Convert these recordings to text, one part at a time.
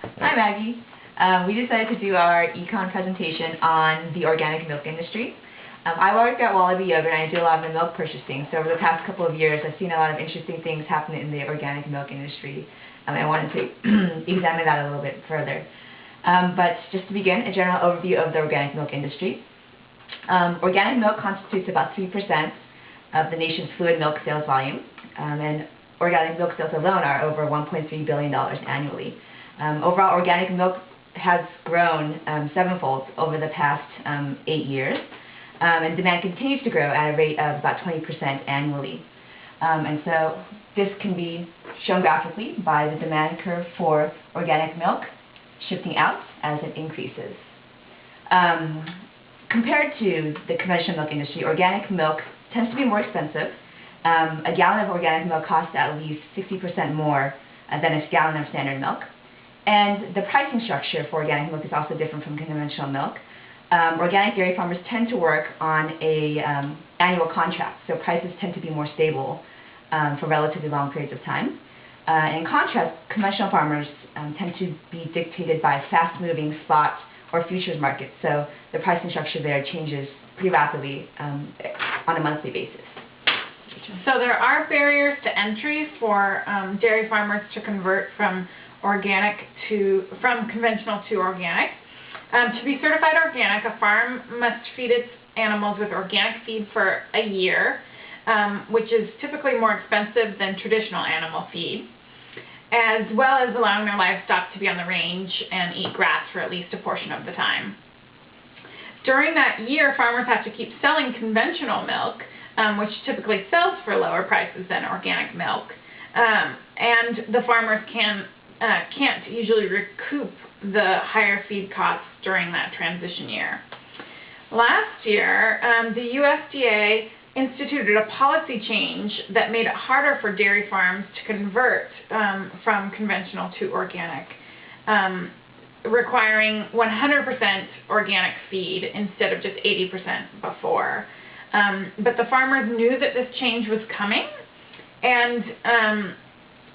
Hi Maggie. We decided to do our Econ presentation on the organic milk industry. I work at Wallaby Yogurt and I do a lot of the milk purchasing. So over the past couple of years I've seen a lot of interesting things happening in the organic milk industry. I wanted to examine that a little bit further. But just to begin, a general overview of the organic milk industry. Organic milk constitutes about 3% of the nation's fluid milk sales volume, and organic milk sales alone are over $1.3 billion annually. Overall, organic milk has grown sevenfold over the past 8 years, and demand continues to grow at a rate of about 20% annually. And so this can be shown graphically by the demand curve for organic milk shifting out as it increases. Compared to the conventional milk industry, organic milk tends to be more expensive. A gallon of organic milk costs at least 60% more than a gallon of standard milk. And the pricing structure for organic milk is also different from conventional milk. Organic dairy farmers tend to work on an annual contract, so prices tend to be more stable for relatively long periods of time. In contrast, conventional farmers tend to be dictated by fast-moving spot or futures markets, so the pricing structure there changes pretty rapidly on a monthly basis. So there are barriers to entry for dairy farmers to convert from conventional to organic. To be certified organic, a farm must feed its animals with organic feed for a year, which is typically more expensive than traditional animal feed, as well as allowing their livestock to be on the range and eat grass for at least a portion of the time. During that year, farmers have to keep selling conventional milk, which typically sells for lower prices than organic milk, and the farmers can't usually recoup the higher feed costs during that transition year. Last year, the USDA instituted a policy change that made it harder for dairy farms to convert from conventional to organic, requiring 100% organic feed instead of just 80% before. But the farmers knew that this change was coming, and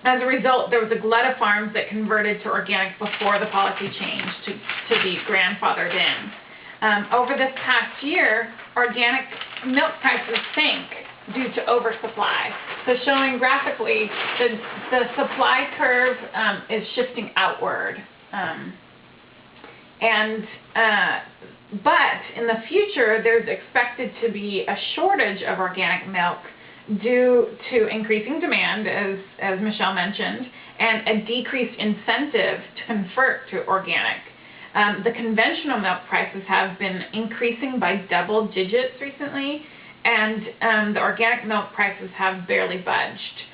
as a result, there was a glut of farms that converted to organic before the policy change to be grandfathered in. Over this past year, organic milk prices sank due to oversupply. So showing graphically, the supply curve is shifting outward. But in the future, there's expected to be a shortage of organic milk due to increasing demand, as Michelle mentioned, and a decreased incentive to convert to organic. The conventional milk prices have been increasing by double digits recently, and the organic milk prices have barely budged.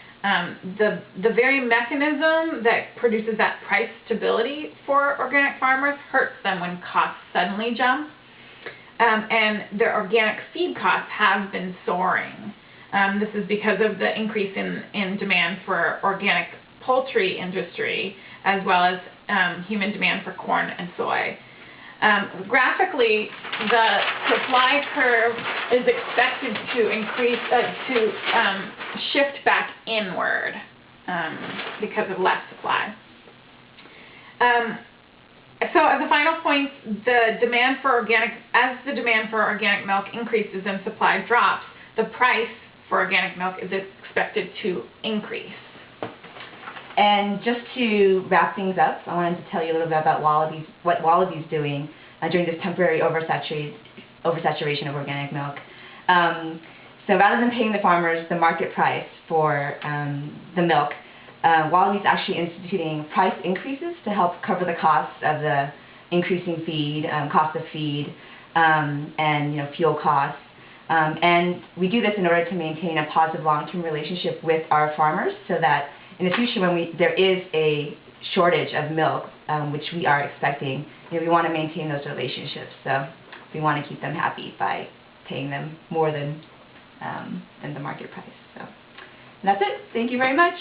The very mechanism that produces that price stability for organic farmers hurts them when costs suddenly jump, and their organic feed costs have been soaring. This is because of the increase in demand for organic poultry industry, as well as human demand for corn and soy. Graphically, the supply curve is expected to increase, shift back inward because of less supply. So as a final point, as the demand for organic milk increases and supply drops, the price for organic milk is expected to increase. And just to wrap things up, I wanted to tell you a little bit about what Wallaby's doing during this temporary oversaturation of organic milk. So rather than paying the farmers the market price for the milk, Wallaby's actually instituting price increases to help cover the costs of the increasing feed, cost of feed, and fuel costs. And we do this in order to maintain a positive long-term relationship with our farmers, so that in the future, when there is a shortage of milk, which we are expecting, we want to maintain those relationships. So we want to keep them happy by paying them more than the market price. So that's it. Thank you very much.